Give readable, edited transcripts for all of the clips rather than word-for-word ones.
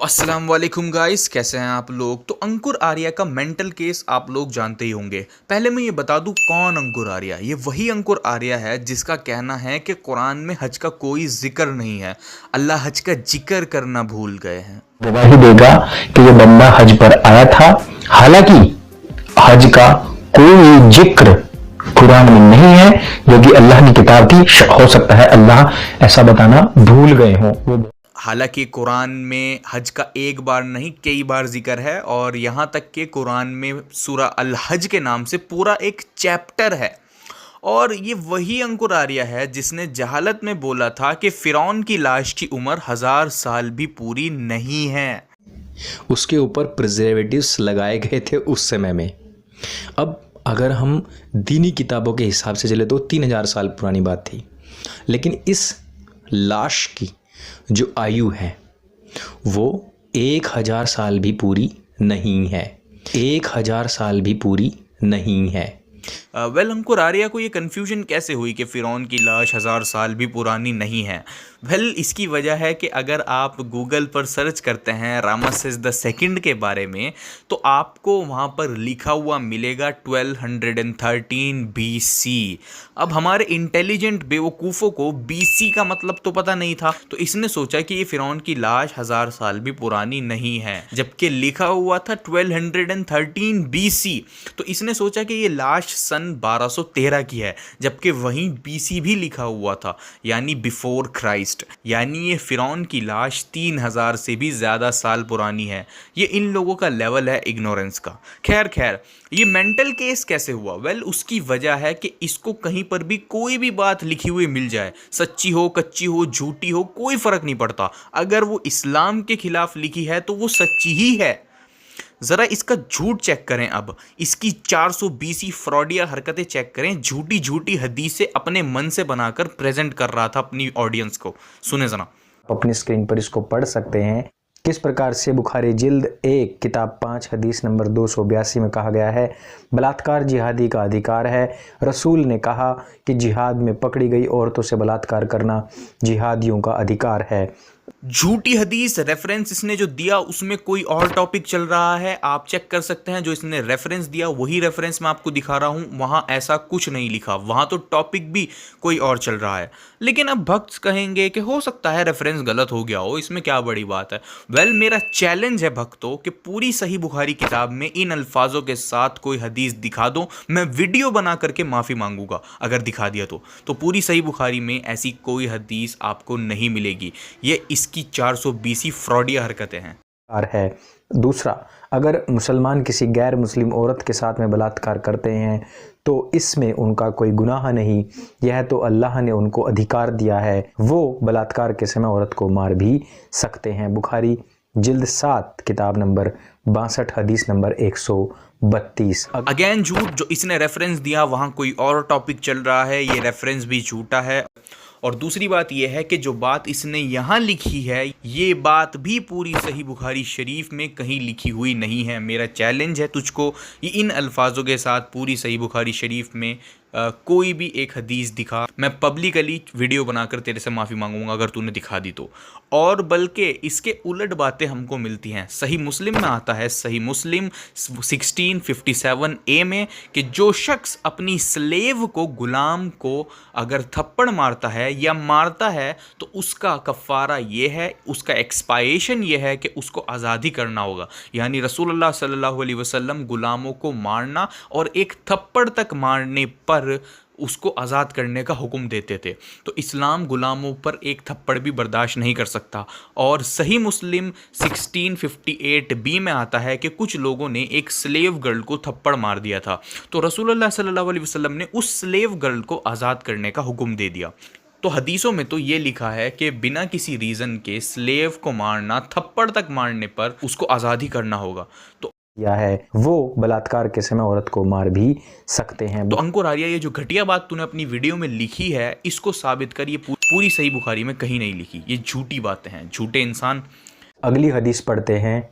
अस्सलाम वालेकुम गाइस, कैसे हैं आप लोग। तो अंकुर आर्या का मेंटल केस आप लोग जानते ही होंगे। पहले मैं ये बता दूं कौन अंकुर आर्या। ये वही अंकुर आर्या है जिसका कहना है कि कुरान में हज का कोई जिक्र नहीं है, अल्लाह हज का जिक्र करना भूल गए हैं। गवाही देगा कि ये बंदा हज पर आया था, हालांकि हज का कोई जिक्र कुरान में नहीं है, जो कि अल्लाह की किताब की। हो सकता है अल्लाह ऐसा बताना भूल गए हों। हालांकि कुरान में हज का एक बार नहीं कई बार जिक्र है, और यहाँ तक कि कुरान में सूरा अल हज के नाम से पूरा एक चैप्टर है। और ये वही अंकुर आर्या है जिसने जहालत में बोला था कि फिरौन की लाश की उम्र 1000 साल भी पूरी नहीं है। उसके ऊपर प्रिजर्वेटिव्स लगाए गए थे उस समय में। अब अगर हम दीनी किताबों के हिसाब से चले तो 3000 साल पुरानी बात थी, लेकिन इस लाश की जो आयु है वो 1000 साल भी पूरी नहीं है। 1000 साल भी पूरी नहीं है। अंकुर आर्या को ये कन्फ्यूजन कैसे हुई कि फ़िरौन की लाश 1000 साल भी पुरानी नहीं है। इसकी वजह है कि अगर आप गूगल पर सर्च करते हैं रामसेस द सेकंड के बारे में, तो आपको वहाँ पर लिखा हुआ मिलेगा 1213 BC। अब हमारे इंटेलिजेंट बेवकूफ़ों को BC का मतलब तो पता नहीं था, तो इसने सोचा कि ये फ़िरौन की लाश 1000 साल भी पुरानी नहीं है, जबकि लिखा हुआ था 1213 BC। तो इसने सोचा कि ये लाश सन 1213 की है, जबकि वहीं BC भी लिखा हुआ था, यानी बिफोर क्राइस्ट। यानी ये फिरौन की लाश 3000 से भी ज़्यादा साल पुरानी है। ये इन लोगों का लेवल है इग्नोरेंस का। खैर ये मेंटल केस कैसे हुआ? उसकी वजह है कि इसको कहीं पर भी कोई भी बात लिखी हुई मिल जाए, सच्ची हो, कच्ची हो, झूठी हो, कोई फ़र्क नहीं पड़ता। अगर वो इस्लाम के खिलाफ लिखी है तो वो सच्ची ही है। ज़रा इसका झूठ चेक करें। अब इसकी 420 फ्रॉडिया हरकतें चेक करें। झूठी झूठी हदीसें अपने मन से बनाकर प्रेजेंट कर रहा था अपनी ऑडियंस को। सुने ज़रा। अपनी स्क्रीन पर इसको पढ़ सकते हैं किस प्रकार से बुखारी जिल्द 1 किताब 5 हदीस नंबर 282 में कहा गया है, बलात्कार जिहादी का अधिकार है। रसूल ने कहा कि जिहाद में पकड़ी गई औरतों से बलात्कार करना जिहादियों का अधिकार है। झूठी हदीस रेफरेंस इसने जो दिया उसमें कोई और टॉपिक चल रहा है, आप चेक कर सकते हैं। जो इसने रेफरेंस दिया वही रेफरेंस मैं आपको दिखा रहा हूं, वहां ऐसा कुछ नहीं लिखा, वहां तो टॉपिक भी कोई और चल रहा है। लेकिन अब भक्त कहेंगे कि हो सकता है रेफरेंस गलत हो गया हो, इसमें क्या बड़ी बात है। मेरा चैलेंज है भक्तों कि पूरी सही बुखारी किताब में इन अल्फाजों के साथ कोई हदीस दिखा दो, मैं वीडियो बना करके माफ़ी मांगूंगा अगर दिखा दिया तो पूरी सही बुखारी में ऐसी कोई हदीस आपको नहीं मिलेगी। ये इसकी 420 फ्रॉडिया हरकतें हैं। है दूसरा, अगर मुसलमान किसी गैर मुस्लिम औरत के साथ में बलात्कार करते हैं तो इसमें उनका कोई गुनाह नहीं। यह तो अल्लाह ने उनको अधिकार दिया है, वो बलात्कार के समय औरत को मार भी सकते हैं। बुखारी जिल्द 7 किताब नंबर 62 हदीस नंबर 132। अगेन झूठ। जो इसने रेफरेंस दिया वहां कोई और टॉपिक चल रहा है, ये रेफरेंस भी झूठा है। और दूसरी बात यह है कि जो बात इसने यहाँ लिखी है ये बात भी पूरी सही बुखारी शरीफ में कहीं लिखी हुई नहीं है। मेरा चैलेंज है तुझको, ये इन अल्फाजों के साथ पूरी सही बुखारी शरीफ में कोई भी एक हदीस दिखा, मैं पब्लिकली वीडियो बनाकर तेरे से माफ़ी मांगूंगा अगर तूने दिखा दी तो। और बल्कि इसके उलट बातें हमको मिलती हैं। सही मुस्लिम में आता है, सही मुस्लिम 1657A में, कि जो शख्स अपनी स्लेव को, गुलाम को अगर थप्पड़ मारता है या मारता है तो उसका कफ़ारा ये है, उसका एक्सपायरेशन ये है कि उसको आज़ादी करना होगा। यानी रसूलुल्लाह सल्लल्लाहु अलैहि वसल्लम गुलामों को मारना और एक थप्पड़ तक मारने पर उसको आज़ाद करने का हुक्म देते थे। तो इस्लाम गुलामों पर एक थप्पड़ भी बर्दाश्त नहीं कर सकता। और सही मुस्लिम 1658B में आता है कि कुछ लोगों ने एक स्लेव गर्ल को थप्पड़ मार दिया था, तो रसूलुल्लाह सल्लल्लाहु अलैहि वसल्लम ने उस स्लेव गर्ल को आज़ाद करने का हुक्म दे दिया। तो हदीसों में तो ये लिखा है कि बिना किसी रीज़न के स्लेव को मारना, थप्पड़ तक मारने पर उसको आज़ादी करना होगा। तो या है वो बलात्कार के समय औरत को मार भी सकते हैं। तो अंकुर आर्या, ये जो घटिया बात तूने अपनी वीडियो में लिखी है इसको साबित कर। ये पूरी सही बुखारी में कहीं नहीं लिखी, ये झूठी बातें हैं, झूठे इंसान। अगली हदीस पढ़ते हैं।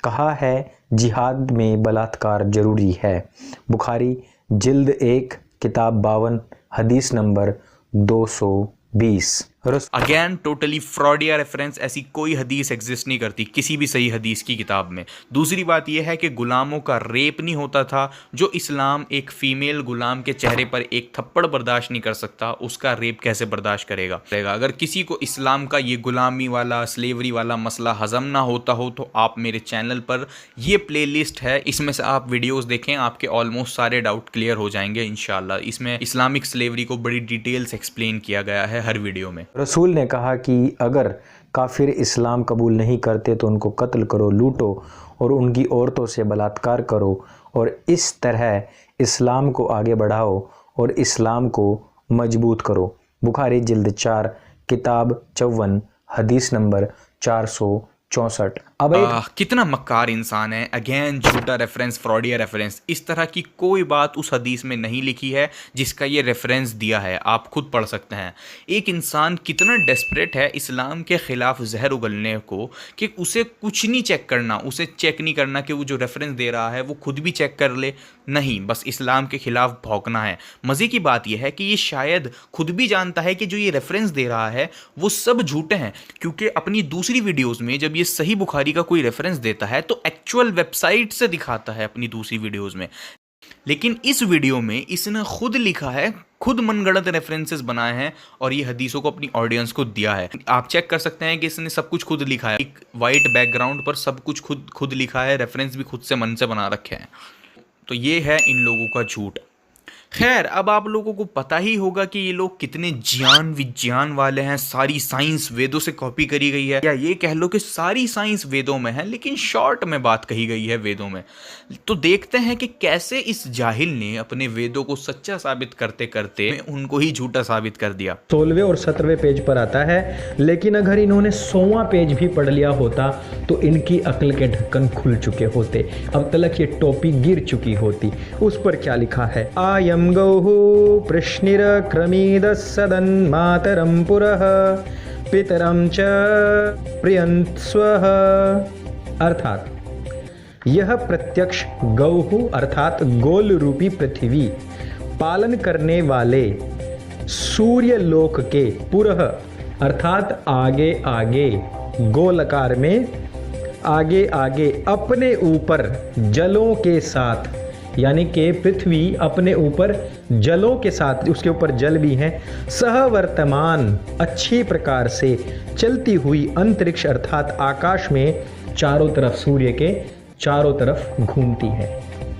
कहा है जिहाद में बलात्कार जरूरी है। बुखारी जिल्द 1 किताब 52 हदीस नंबर 220। अगेन टोटली फ्रॉड या रेफरेंस, ऐसी कोई हदीस एग्जिस्ट नहीं करती किसी भी सही हदीस की किताब में। दूसरी बात यह है कि गुलामों का रेप नहीं होता था। जो इस्लाम एक फ़ीमेल गुलाम के चेहरे पर एक थप्पड़ बर्दाश्त नहीं कर सकता, उसका रेप कैसे बर्दाश्त करेगा? अगर किसी को इस्लाम का ये गुलामी वाला, स्लेवरी वाला मसला हज़म ना होता हो तो आप मेरे चैनल पर ये प्लेलिस्ट है, इसमें से आप वीडियोज़ देखें, आपके ऑलमोस्ट सारे डाउट क्लियर हो जाएंगे इंशाल्लाह। इसमें इस्लामिक स्लेवरी को बड़ी डिटेल से एक्सप्लेन किया गया है हर वीडियो में। रसूल ने कहा कि अगर काफिर इस्लाम कबूल नहीं करते तो उनको कत्ल करो, लूटो और उनकी औरतों से बलात्कार करो और इस तरह इस्लाम को आगे बढ़ाओ और इस्लाम को मजबूत करो। बुखारी जिल्द 4 किताब 54 हदीस नंबर 464। अब कितना मक्कार इंसान है। अगेन झूठा रेफरेंस, फ्रॉडिया रेफरेंस। इस तरह की कोई बात उस हदीस में नहीं लिखी है जिसका ये रेफरेंस दिया है, आप खुद पढ़ सकते हैं। एक इंसान कितना डेस्परेट है इस्लाम के ख़िलाफ़ जहर उगलने को कि उसे कुछ नहीं चेक करना, उसे चेक नहीं करना कि वो जो रेफरेंस दे रहा है वो खुद भी चेक कर ले, नहीं, बस इस्लाम के ख़िलाफ़ भौंकना है। मज़े की बात यह है कि ये शायद खुद भी जानता है कि जो ये रेफरेंस दे रहा है वो सब झूठे हैं, क्योंकि अपनी दूसरी वीडियोज़ में जब ये सही बुखारी का कोई रेफरेंस देता है तो एक्चुअल वेबसाइट से दिखाता है अपनी दूसरी वीडियोस में। लेकिन इस वीडियो में इसने खुद लिखा है, खुद मनगढ़ंत रेफरेंसेस बनाए हैं और ये हदीसों को अपनी ऑडियंस को दिया है। आप चेक कर सकते हैं कि इसने सब कुछ खुद लिखा है, एक वाइट बैकग्राउंड पर सब कुछ खुद लिखा है, रेफरेंस भी खुद से मन से बना रखे हैं। तो ये है इन लोगों का झूठ। खैर, अब आप लोगों को पता ही होगा कि ये लोग कितने ज्ञान विज्ञान वाले हैं। सारी साइंस वेदों से कॉपी करी गई है, या ये कह लो कि सारी साइंस वेदों में है लेकिन शॉर्ट में बात कही गई है वेदों में। तो देखते हैं कि कैसे इस जाहिल ने अपने वेदों को सच्चा साबित करते करते उनको ही झूठा साबित कर दिया। 16वें और 17वें पेज पर आता है, लेकिन अगर इन्होंने 100वां पेज भी पढ़ लिया होता तो इनकी अक्ल के ढक्कन खुल चुके होते, अब तलक ये टोपी गिर चुकी होती। उस पर क्या लिखा है? आयम गौः प्रश्निर क्रमीद सदन मातरम पुरः पितरम च प्रियंस्वः। अर्थात यह प्रत्यक्ष गौः अर्थात गोल रूपी पृथ्वी पालन करने वाले सूर्य लोक के पुरः अर्थात आगे आगे, गोलाकार में आगे आगे अपने ऊपर जलों के साथ, यानी कि पृथ्वी अपने ऊपर जलों के साथ, उसके ऊपर जल भी हैं, सहवर्तमान अच्छी प्रकार से चलती हुई अंतरिक्ष अर्थात आकाश में चारों तरफ, सूर्य के चारों तरफ घूमती है।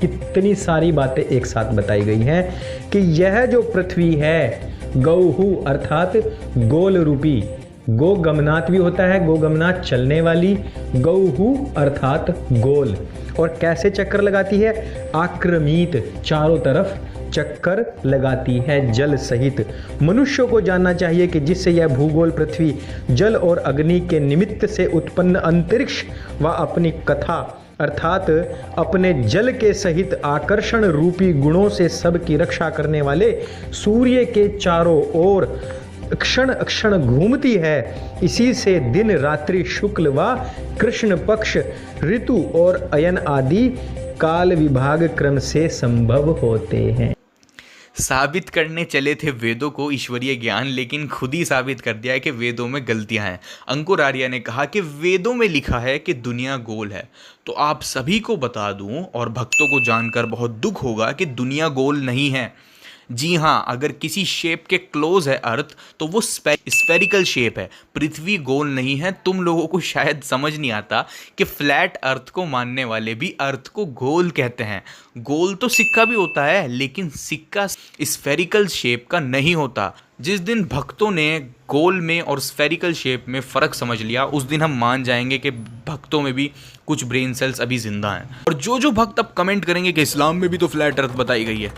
कितनी सारी बातें एक साथ बताई गई हैं कि यह जो पृथ्वी है गौहु अर्थात गोल रूपी, गो गमनात भी होता है, गो गमनात चलने वाली, गौहु अर्थात गोल, और कैसे चक्कर लगाती है? आक्रमित, चारों तरफ चक्कर लगाती है जल सहित। मनुष्य को जानना चाहिए कि जिससे यह भूगोल पृथ्वी जल और अग्नि के निमित्त से उत्पन्न अंतरिक्ष व अपनी कथा अर्थात अपने जल के सहित आकर्षण रूपी गुणों से सबकी रक्षा करने वाले सूर्य के चारों ओर क्षण क्षण घूमती है। इसी से दिन रात्रि, शुक्ल व कृष्ण पक्ष, ऋतु और अयन आदि काल विभाग क्रम से संभव होते हैं। साबित करने चले थे वेदों को ईश्वरीय ज्ञान, लेकिन खुद ही साबित कर दिया है कि वेदों में गलतियां हैं। अंकुर आर्या ने कहा कि वेदों में लिखा है कि दुनिया गोल है, तो आप सभी को बता दूं और भक्तों को जानकर बहुत दुख होगा कि दुनिया गोल नहीं है। जी हाँ, अगर किसी शेप के क्लोज है अर्थ तो वो स्फेरिकल शेप है, पृथ्वी गोल नहीं है। तुम लोगों को शायद समझ नहीं आता कि फ्लैट अर्थ को मानने वाले भी अर्थ को गोल कहते हैं। गोल तो सिक्का भी होता है, लेकिन सिक्का स्फेरिकल शेप का नहीं होता। जिस दिन भक्तों ने गोल में और स्फेरिकल शेप में फ़र्क समझ लिया, उस दिन हम मान जाएंगे कि भक्तों में भी कुछ ब्रेन सेल्स अभी जिंदा हैं। और जो भक्त अब कमेंट करेंगे कि इस्लाम में भी तो फ्लैट अर्थ बताई गई है,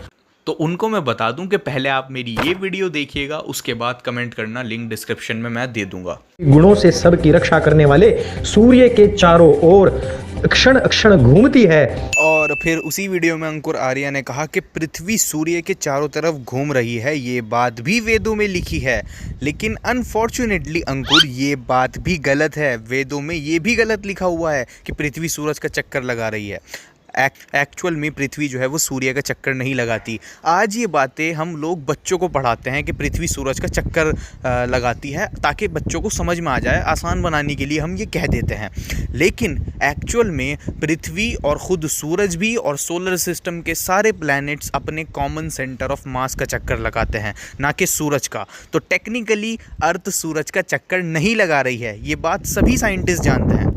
तो उनको मैं बता दूं कि पहले आप मेरी ये वीडियो देखिएगा, उसके बाद कमेंट करना, लिंक डिस्क्रिप्शन में मैं दे दूंगा। गुणों से सबकी रक्षा करने वाले सूर्य के चारों ओर क्षण क्षण घूमती है। और फिर उसी वीडियो में अंकुर आर्या ने कहा कि पृथ्वी सूर्य के चारों तरफ घूम रही है। ये बात भी वेदों में लिखी है, लेकिन अनफॉर्चुनेटली अंकुर ये बात भी गलत है। वेदों में ये भी गलत लिखा हुआ है कि पृथ्वी सूरज का चक्कर लगा रही है। एक्चुअल में पृथ्वी जो है वो सूर्य का चक्कर नहीं लगाती। आज ये बातें हम लोग बच्चों को पढ़ाते हैं कि पृथ्वी सूरज का चक्कर लगाती है, ताकि बच्चों को समझ में आ जाए, आसान बनाने के लिए हम ये कह देते हैं। लेकिन एक्चुअल में पृथ्वी और ख़ुद सूरज भी और सोलर सिस्टम के सारे प्लैनेट्स अपने कॉमन सेंटर ऑफ मास का चक्कर लगाते हैं, ना कि सूरज का। तो टेक्निकली अर्थ सूरज का चक्कर नहीं लगा रही है, ये बात सभी साइंटिस्ट जानते हैं।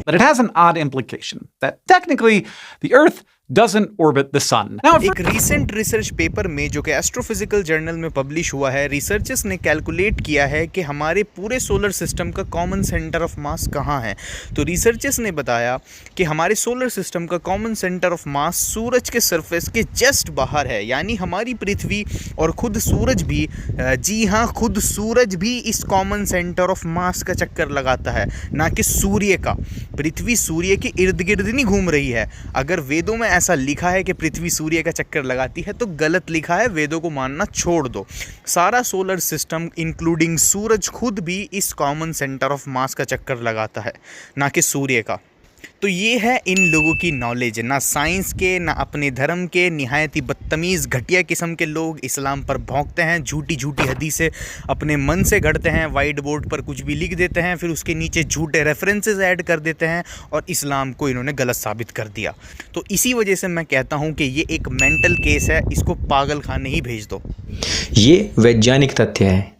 But it has an odd implication that technically the Earth doesn't orbit the sun. Now, एक रीसेंट रिसर्च पेपर में जो कि एस्ट्रोफिजिकल जर्नल में पब्लिश हुआ है, रिसर्चर्स ने कैलकुलेट किया है कि हमारे पूरे सोलर सिस्टम का कॉमन सेंटर ऑफ मास कहाँ है। तो रिसर्चर्स ने बताया कि हमारे सोलर सिस्टम का कॉमन सेंटर ऑफ मास सूरज के सरफेस के जस्ट बाहर है, यानी हमारी पृथ्वी और ख़ुद सूरज भी, जी हाँ, खुद सूरज भी इस कॉमन सेंटर ऑफ मास का चक्कर लगाता है, ना कि सूर्य का। पृथ्वी सूर्य के इर्द गिर्द नहीं घूम रही है। अगर वेदों में ऐसा लिखा है कि पृथ्वी सूर्य का चक्कर लगाती है तो गलत लिखा है, वेदों को मानना छोड़ दो। सारा सोलर सिस्टम इंक्लूडिंग सूरज खुद भी इस कॉमन सेंटर ऑफ मास का चक्कर लगाता है, ना कि सूर्य का। तो ये है इन लोगों की नॉलेज, ना साइंस के ना अपने धर्म के। निहायत ही बदतमीज़ घटिया किस्म के लोग इस्लाम पर भौंकते हैं, झूठी झूठी हदीसें अपने मन से गढ़ते हैं, वाइट बोर्ड पर कुछ भी लिख देते हैं, फिर उसके नीचे झूठे रेफरेंसेस ऐड कर देते हैं और इस्लाम को इन्होंने गलत साबित कर दिया। तो इसी वजह से मैं कहता हूँ कि ये एक मेंटल केस है, इसको पागल खाने ही भेज दो। ये वैज्ञानिक तथ्य है।